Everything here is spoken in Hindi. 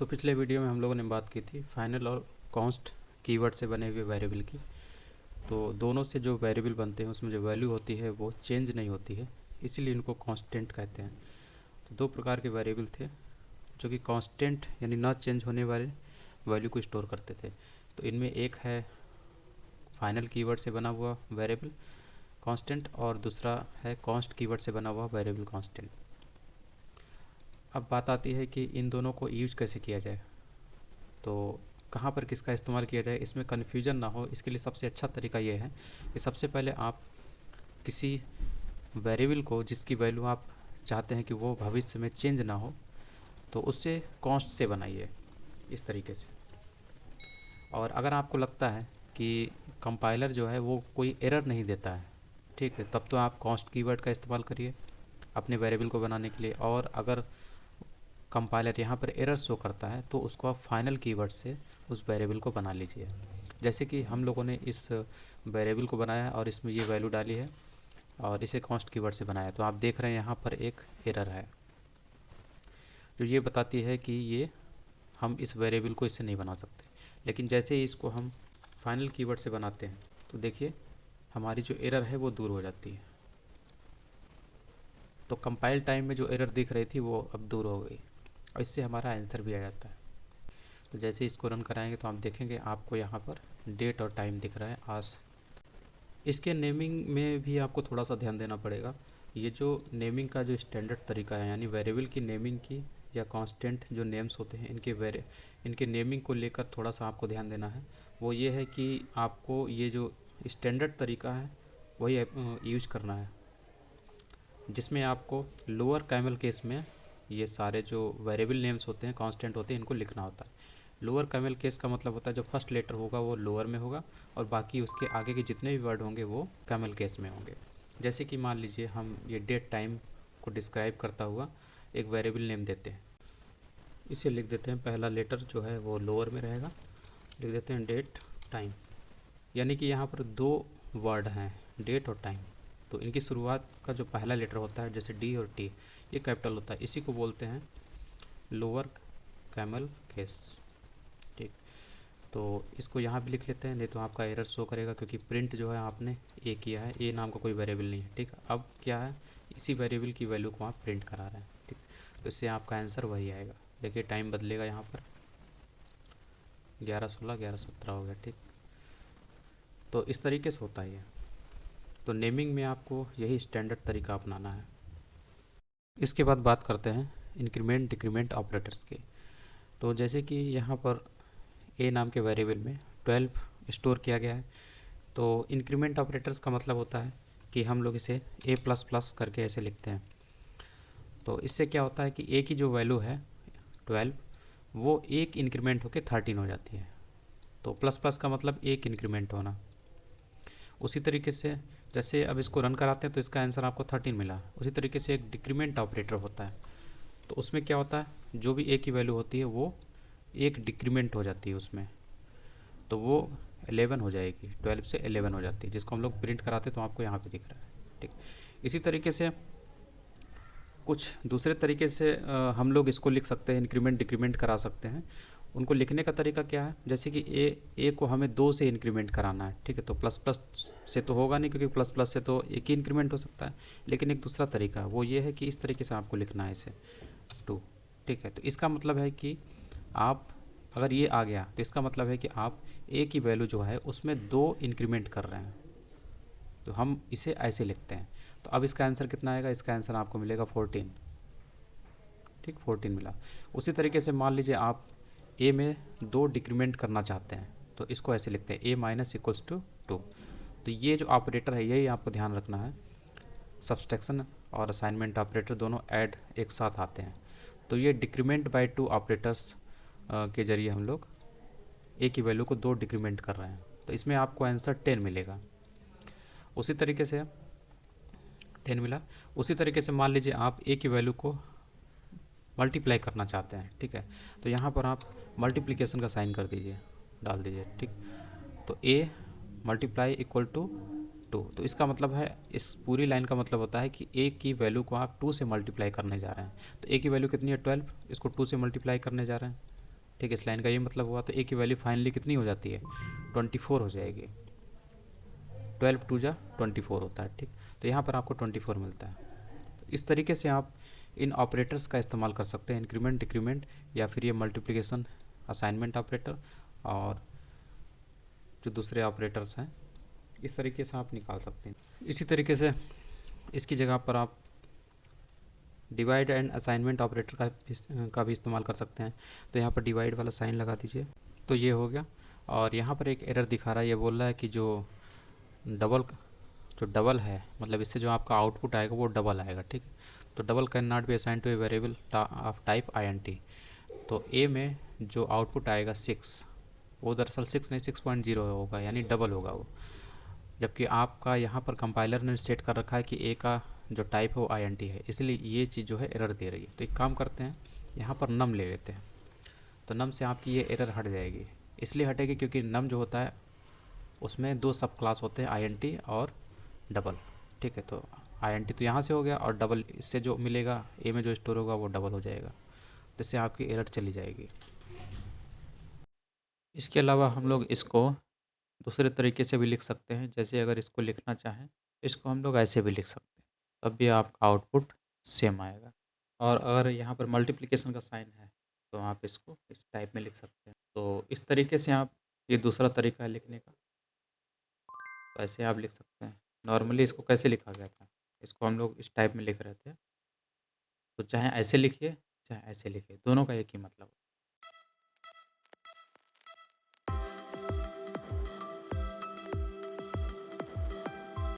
तो पिछले वीडियो में हम लोगों ने बात की थी फाइनल और कॉन्स्ट कीवर्ड से बने हुए वेरिएबल की। तो दोनों से जो वेरिएबल बनते हैं उसमें जो वैल्यू होती है वो चेंज नहीं होती है, इसीलिए इनको कांस्टेंट कहते हैं। तो दो प्रकार के वेरिएबल थे जो कि कांस्टेंट यानी ना चेंज होने वाले वैल्यू को स्टोर करते थे। तो इनमें एक है फाइनल कीवर्ड से बना हुआ वेरिएबल कांस्टेंट और दूसरा है कॉन्स्ट कीवर्ड से बना हुआ वेरिएबल कांस्टेंट। अब बात आती है कि इन दोनों को यूज कैसे किया जाए, तो कहाँ पर किसका इस्तेमाल किया जाए, इसमें कन्फ्यूजन ना हो इसके लिए सबसे अच्छा तरीका ये है कि सबसे पहले आप किसी वेरिएबल को जिसकी वैल्यू आप चाहते हैं कि वो भविष्य में चेंज ना हो, तो उससे कॉन्स्ट से बनाइए इस तरीके से। और अगर आपको लगता है कि कंपाइलर जो है वो कोई एरर नहीं देता है, ठीक है, तब तो आप कॉन्स्ट कीवर्ड का इस्तेमाल करिए अपने वेरिएबल को बनाने के लिए। और अगर कंपाइलर यहाँ पर एरर शो करता है तो उसको आप फाइनल कीवर्ड से उस वेरिएबल को बना लीजिए। जैसे कि हम लोगों ने इस वेरिएबल को बनाया और इसमें ये वैल्यू डाली है और इसे कॉन्स्ट कीवर्ड से बनाया, तो आप देख रहे हैं यहाँ पर एक एरर है जो ये बताती है कि ये हम इस वेरिएबल को इससे नहीं बना सकते। लेकिन जैसे ही इसको हम फाइनल कीवर्ड से बनाते हैं तो देखिए हमारी जो एरर है वो दूर हो जाती है। तो कंपाइल टाइम में जो एरर दिख रही थी वो अब दूर हो गई और इससे हमारा आंसर भी आ जाता है। तो जैसे इसको रन कराएंगे तो आप देखेंगे आपको यहाँ पर डेट और टाइम दिख रहा है आज। इसके नेमिंग में भी आपको थोड़ा सा ध्यान देना पड़ेगा। ये जो नेमिंग का जो स्टैंडर्ड तरीका है, यानी वेरिएबल की नेमिंग की या कांस्टेंट जो नेम्स होते हैं इनके नेमिंग को लेकर थोड़ा सा आपको ध्यान देना है। वो ये है कि आपको ये जो स्टैंडर्ड तरीका है वही यूज करना है, जिसमें आपको लोअर कैमल केस में ये सारे जो वेरिएबल नेम्स होते हैं कांस्टेंट होते हैं इनको लिखना होता है। लोअर कैमल केस का मतलब होता है जो फर्स्ट लेटर होगा वो लोअर में होगा और बाकी उसके आगे के जितने भी वर्ड होंगे वो कैमल केस में होंगे। जैसे कि मान लीजिए हम ये डेट टाइम को डिस्क्राइब करता हुआ एक वेरिएबल नेम देते हैं, इसे लिख देते हैं, पहला लेटर जो है वो लोअर में रहेगा, लिख देते हैं डेट टाइम। यानी कि यहाँ पर दो वर्ड हैं डेट और टाइम, तो इनकी शुरुआत का जो पहला लेटर होता है जैसे डी और टी ये कैपिटल होता है, इसी को बोलते हैं लोअर कैमल केस। ठीक, तो इसको यहाँ भी लिख लेते हैं, नहीं तो आपका एरर शो करेगा क्योंकि प्रिंट जो है आपने ए किया है, ए नाम का कोई वेरिएबल नहीं है। ठीक, अब क्या है इसी वेरिएबल की वैल्यू को आप प्रिंट करा रहे हैं। ठीक, तो इससे आपका आंसर वही आएगा। देखिए टाइम बदलेगा यहाँ पर 11:16 11:17 हो गया। ठीक, तो इस तरीके से होता है ये। तो नेमिंग में आपको यही स्टैंडर्ड तरीका अपनाना है। इसके बाद बात करते हैं इंक्रीमेंट डिक्रीमेंट ऑपरेटर्स की। तो जैसे कि यहाँ पर ए नाम के वेरिएबल में 12 स्टोर किया गया है, तो इंक्रीमेंट ऑपरेटर्स का मतलब होता है कि हम लोग इसे ए प्लस प्लस करके ऐसे लिखते हैं। तो इससे क्या होता है कि ए की जो वैल्यू है 12 वो एक इंक्रीमेंट होकर 13 हो जाती है। तो प्लस प्लस का मतलब एक इंक्रीमेंट होना। उसी तरीके से जैसे अब इसको रन कराते हैं तो इसका आंसर आपको 13 मिला। उसी तरीके से एक डिक्रीमेंट ऑपरेटर होता है, तो उसमें क्या होता है जो भी ए की वैल्यू होती है वो एक डिक्रीमेंट हो जाती है उसमें, तो वो 11 हो जाएगी, 12 से 11 हो जाती है, जिसको हम लोग प्रिंट कराते हैं तो आपको यहाँ पे दिख रहा है। ठीक, इसी तरीके से कुछ दूसरे तरीके से हम लोग इसको लिख सकते हैं, इंक्रीमेंट डिक्रीमेंट करा सकते हैं। उनको लिखने का तरीका क्या है, जैसे कि ए को हमें 2 से इंक्रीमेंट कराना है। ठीक है, तो प्लस प्लस से तो होगा नहीं क्योंकि प्लस प्लस से तो एक ही इंक्रीमेंट हो सकता है, लेकिन एक दूसरा तरीका वो ये है कि इस तरीके से आपको लिखना है इसे 2। ठीक है, तो इसका मतलब है कि आप अगर ये आ गया तो इसका मतलब है कि आप ए की वैल्यू जो है उसमें 2 इंक्रीमेंट कर रहे हैं, तो हम इसे ऐसे लिखते हैं। तो अब इसका आंसर कितना आएगा, इसका आंसर आपको मिलेगा 14। ठीक, 14 मिला। उसी तरीके से मान लीजिए आप ए में 2 डिक्रीमेंट करना चाहते हैं, तो इसको ऐसे लिखते हैं ए माइनस इक्वल्स टू 2। तो ये जो ऑपरेटर है यही आपको ध्यान रखना है, सब्सट्रैक्शन और असाइनमेंट ऑपरेटर दोनों ऐड एक साथ आते हैं। तो ये डिक्रीमेंट बाय 2 ऑपरेटर्स के ज़रिए हम लोग ए की वैल्यू को 2 डिक्रीमेंट कर रहे हैं, तो इसमें आपको आंसर 10 मिलेगा। उसी तरीके से 10 मिला। उसी तरीके से मान लीजिए आप ए की वैल्यू को मल्टीप्लाई करना चाहते हैं। ठीक है, तो यहाँ पर आप मल्टीप्लिकेशन का साइन कर दीजिए, डाल दीजिए। ठीक, तो ए मल्टीप्लाई इक्वल टू 2, तो इसका मतलब है इस पूरी लाइन का मतलब होता है कि ए की वैल्यू को आप 2 से मल्टीप्लाई करने जा रहे हैं। तो ए की वैल्यू कितनी है 12, इसको 2 से मल्टीप्लाई करने जा रहे हैं, ठीक है, इस लाइन का ये मतलब हुआ, तो ए की वैल्यू फाइनली कितनी हो जाती है, 24 हो जाएगी। 12 टू जा 24 होता है, ठीक। तो यहाँ पर आपको 24 मिलता है। तो इस तरीके से आप इन ऑपरेटर्स का इस्तेमाल कर सकते हैं, इंक्रीमेंट डिक्रीमेंट या फिर ये मल्टीप्लिकेशन असाइनमेंट ऑपरेटर और जो दूसरे ऑपरेटर्स हैं, इस तरीके से आप निकाल सकते हैं। इसी तरीके से इसकी जगह पर आप डिवाइड एंड असाइनमेंट ऑपरेटर का भी इस्तेमाल कर सकते हैं। तो यहाँ पर डिवाइड वाला साइन लगा दीजिए, तो ये हो गया। और यहाँ पर एक एरर दिखा रहा है, ये बोल रहा है कि डबल जो डबल है, मतलब इससे जो आपका आउटपुट आएगा वो डबल आएगा, ठीक है। तो double can not be assign to a variable of type INT। तो ए में जो आउटपुट आएगा 6, वो दरअसल 6 नहीं 6.0 होगा, यानी डबल होगा वो। जबकि आपका यहाँ पर कंपाइलर ने सेट कर रखा है कि ए का जो टाइप है वो INT है, इसलिए ये चीज़ जो है एरर दे रही है। तो एक काम करते हैं, यहाँ पर नम ले लेते हैं, तो नम से आपकी ये एरर हट जाएगी। इसलिए हटेगी क्योंकि नम जो होता है उसमें दो सब क्लास होते हैं, INT और डबल, ठीक है। तो INT तो यहाँ से हो गया, और डबल इससे जो मिलेगा ए में जो स्टोर होगा वो डबल हो जाएगा, तो इससे आपकी एरर चली जाएगी। इसके अलावा हम लोग इसको दूसरे तरीके से भी लिख सकते हैं। जैसे अगर इसको लिखना चाहें, इसको हम लोग ऐसे भी लिख सकते हैं, तब भी आपका आउटपुट सेम आएगा। और अगर यहाँ पर मल्टीप्लिकेशन का साइन है तो आप इसको इस टाइप में लिख सकते हैं। तो इस तरीके से आप, ये दूसरा तरीका है लिखने का, तो ऐसे आप लिख सकते हैं। नॉर्मली इसको कैसे लिखा गया था, इसको हम लोग इस टाइप में लिख रहे थे, तो चाहे ऐसे लिखिए चाहे ऐसे लिखिए, दोनों का एक ही मतलब होता है।